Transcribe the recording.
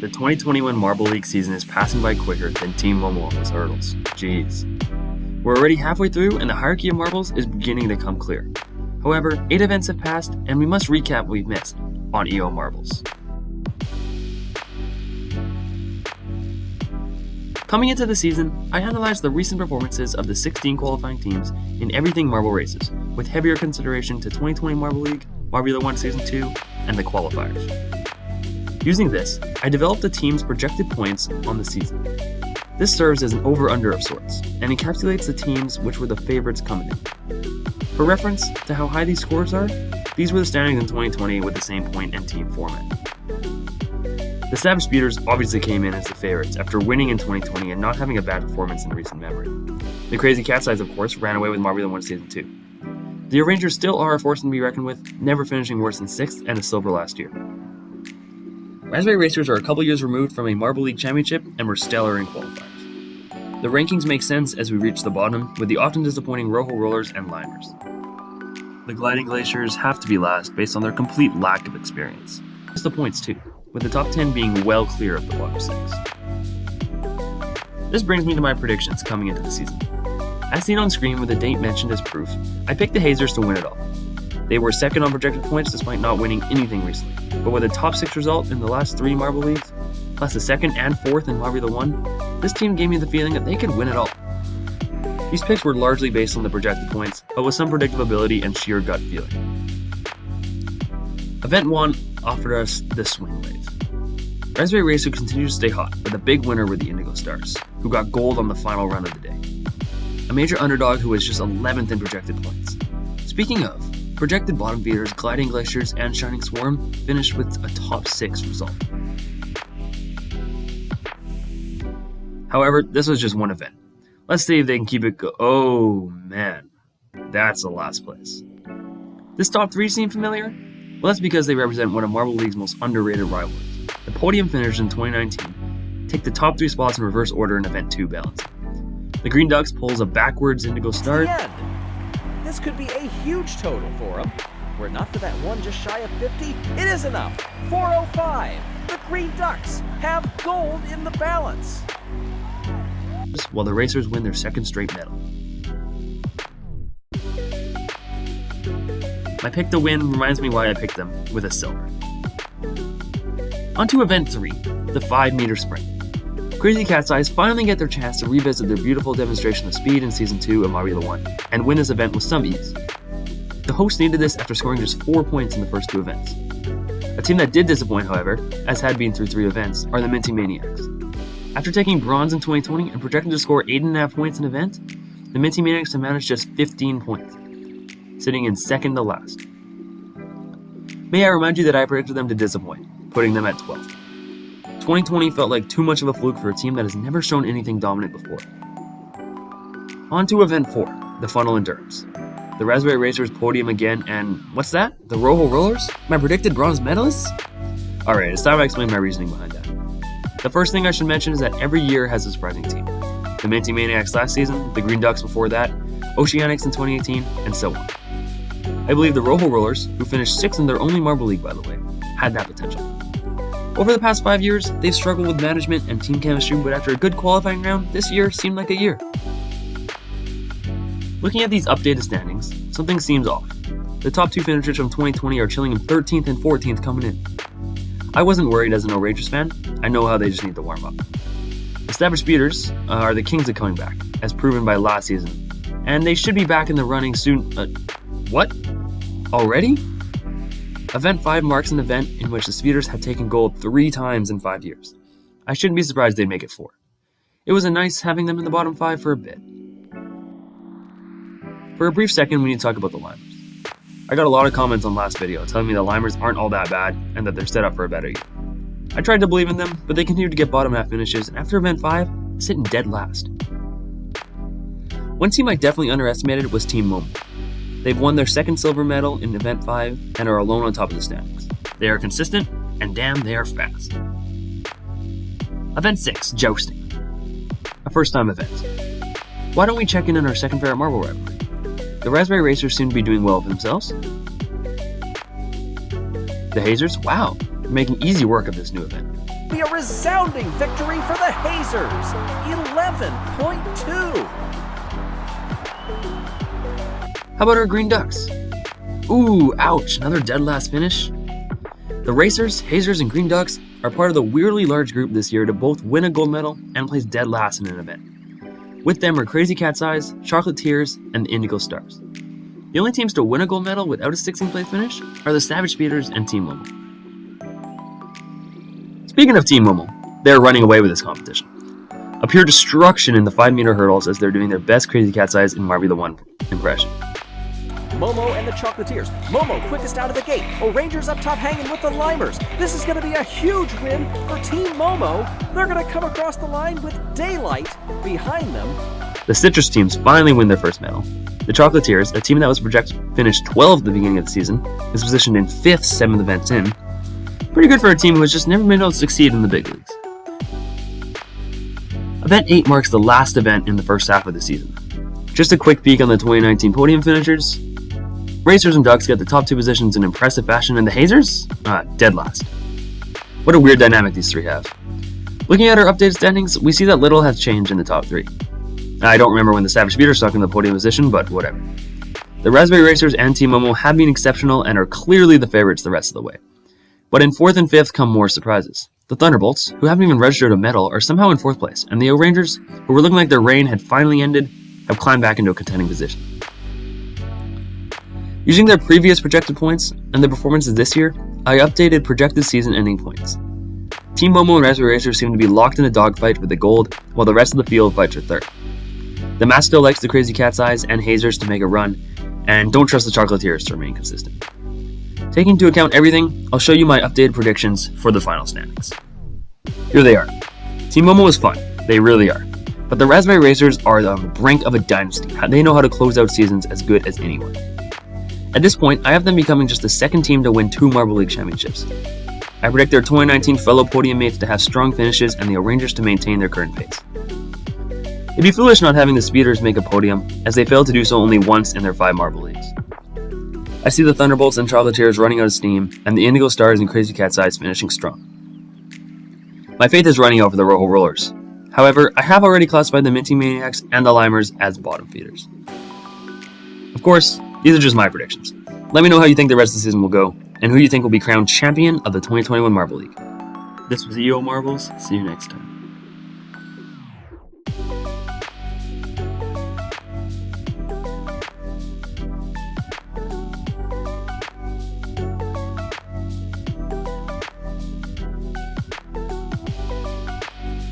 The 2021 Marble League season is passing by quicker than Team Momo's hurdles. Jeez. We're already halfway through and the hierarchy of marbles is beginning to come clear. However, 8 events have passed and we must recap what we've missed on EO Marbles. Coming into the season, I analyzed the recent performances of the 16 qualifying teams in everything marble races, with heavier consideration to 2020 Marble League, Marble 1 Season 2, and the qualifiers. Using this, I developed the team's projected points on the season. This serves as an over-under of sorts, and encapsulates the teams which were the favorites coming in. For reference to how high these scores are, these were the standings in 2020 with the same point and team format. The Savage Speeders obviously came in as the favorites after winning in 2020 and not having a bad performance in recent memory. The Crazy Cat's Eyes, of course, ran away with Marble 1 Season 2. The Rangers still are a force to be reckoned with, never finishing worse than 6th and a silver last year. Raspberry Racers are a couple years removed from a Marble League championship and were stellar in qualifiers. The rankings make sense as we reach the bottom, with the often disappointing Rojo Rollers and Limers. The Gliding Glaciers have to be last based on their complete lack of experience. Just the points too, with the top 10 being well clear of the bottom 6. This brings me to my predictions coming into the season. As seen on screen with the date mentioned as proof, I picked the Hazers to win it all. They were second on projected points despite not winning anything recently, but with a top 6 result in the last 3 Marble Leagues, plus the 2nd and 4th in Marble 1, this team gave me the feeling that they could win it all. These picks were largely based on the projected points, but with some predictability and sheer gut feeling. Event 1 offered us the swing wave. Raspberry Racer continued to stay hot, but the big winner were the Indigo Stars, who got gold on the final run of the day. A major underdog who was just 11th in projected points. Speaking of, projected bottom feeders Gliding Glaciers and Shining Swarm finished with a top 6 result. However, this was just one event. Let's see if they can keep it Oh man, that's the last place. This top 3 seem familiar? Well, that's because they represent one of Marble League's most underrated rivalries. The podium finished in 2019 take the top 3 spots in reverse order in Event 2 balancing. The Green Ducks pulls a backwards Indigo Star. This could be a huge total for them. Were it not for that one just shy of 50, it is enough. 405. The Green Ducks have gold in the balance. While the Racers win their 2nd straight medal. My pick to win reminds me why I picked them with a silver. On to Event 3, the 5-meter sprint. Crazy Cat's Eyes finally get their chance to revisit their beautiful demonstration of speed in Season 2 of Marble 1, and win this event with some ease. The hosts needed this after scoring just 4 points in the first 2 events. A team that did disappoint, however, as had been through 3 events, are the Minty Maniacs. After taking bronze in 2020 and projecting to score 8.5 points an event, the Minty Maniacs have managed just 15 points, sitting in 2nd to last. May I remind you that I predicted them to disappoint, putting them at 12th. 2020 felt like too much of a fluke for a team that has never shown anything dominant before. On to Event 4, the Funnel Endurance. The Raspberry Racers podium again, and what's that? The Rojo Rollers? My predicted bronze medalists? Alright, it's time I explain my reasoning behind that. The first thing I should mention is that every year has a surprising team. The Minty Maniacs last season, the Green Ducks before that, Oceanics in 2018, and so on. I believe the Rojo Rollers, who finished 6th in their only Marble League by the way, had that potential. Over the past 5 years, they've struggled with management and team chemistry, but after a good qualifying round, this year seemed like a year. Looking at these updated standings, something seems off. The top 2 finishers from 2020 are chilling in 13th and 14th coming in. I wasn't worried as an Rangers fan. I know how they just need to warm up. The Savage Speeders are the kings of coming back, as proven by last season, and they should be back in the running soon. What? Already? Event 5 marks an event in which the Speeders have taken gold 3 times in 5 years. I shouldn't be surprised they'd make it 4. It was nice having them in the bottom 5 for a bit. For a brief second, we need to talk about the Limers. I got a lot of comments on last video telling me the Limers aren't all that bad and that they're set up for a better year. I tried to believe in them, but they continued to get bottom half finishes, and after Event 5, sitting dead last. One team I definitely underestimated was Team Momo. They've won their 2nd silver medal in Event 5 and are alone on top of the standings. They are consistent, and damn, they are fast. Event 6, Jousting. A first-time event. Why don't we check in on our 2nd favorite marble rivalry? The Raspberry Racers seem to be doing well for themselves. The Hazers, wow, making easy work of this new event. be a resounding victory for the Hazers. 11.2. How about our Green Ducks? Ooh, ouch, another dead last finish. The Racers, Hazers, and Green Ducks are part of the weirdly large group this year to both win a gold medal and place dead last in an event. With them are Crazy Cat's Eyes, Chocolatiers, and the Indigo Stars. The only teams to win a gold medal without a 16th place finish are the Savage Speeders and Team Momo. Speaking of Team Momo, they're running away with this competition. A pure destruction in the 5-meter hurdles as they're doing their best Crazy Cat's Eyes and Marvy the One impression. Momo and the Chocolatiers. Momo quickest out of the gate. O'Rangers up top hanging with the Limers. This is going to be a huge win for Team Momo. They're going to come across the line with Daylight behind them. The Citrus teams finally win their first medal. The Chocolatiers, a team that was projected to finish 12th at the beginning of the season, is positioned in 5th 7 events in. Pretty good for a team who has just never been able to succeed in the big leagues. Event 8 marks the last event in the first half of the season. Just a quick peek on the 2019 podium finishers. Racers and Ducks get the top 2 positions in impressive fashion, and the Hazers? Dead last. What a weird dynamic these three have. Looking at our updated standings, we see that little has changed in the top 3. I don't remember when the Savage Speeders stuck in the podium position, but whatever. The Raspberry Racers and Team Momo have been exceptional and are clearly the favorites the rest of the way. But in 4th and 5th come more surprises. The Thunderbolts, who haven't even registered a medal, are somehow in 4th place, and the O'Rangers, who were looking like their reign had finally ended, have climbed back into a contending position. Using their previous projected points and their performances this year, I updated projected season ending points. Team Momo and Raspberry Racers seem to be locked in a dogfight for the gold, while the rest of the field fights for 3rd. The Mass still likes the Crazy Cat's Eyes and Hazers to make a run, and don't trust the Chocolatiers to remain consistent. Taking into account everything, I'll show you my updated predictions for the final standings. Here they are. Team Momo is fun, they really are. But the Raspberry Racers are on the brink of a dynasty. They know how to close out seasons as good as anyone. At this point, I have them becoming just the 2nd team to win 2 Marble League championships. I predict their 2019 fellow podium mates to have strong finishes and the O'Rangers to maintain their current pace. It'd be foolish not having the Speeders make a podium, as they failed to do so only once in their 5 Marble Leagues. I see the Thunderbolts and Chocolatiers running out of steam, and the Indigo Stars and Crazy Cat's Eyes finishing strong. My faith is running out for the Rojo Rollers. However, I have already classified the Minty Maniacs and the Limers as bottom feeders. Of course, these are just my predictions. Let me know how you think the rest of the season will go, and who you think will be crowned champion of the 2021 Marble League. This was EO Marbles. See you next time.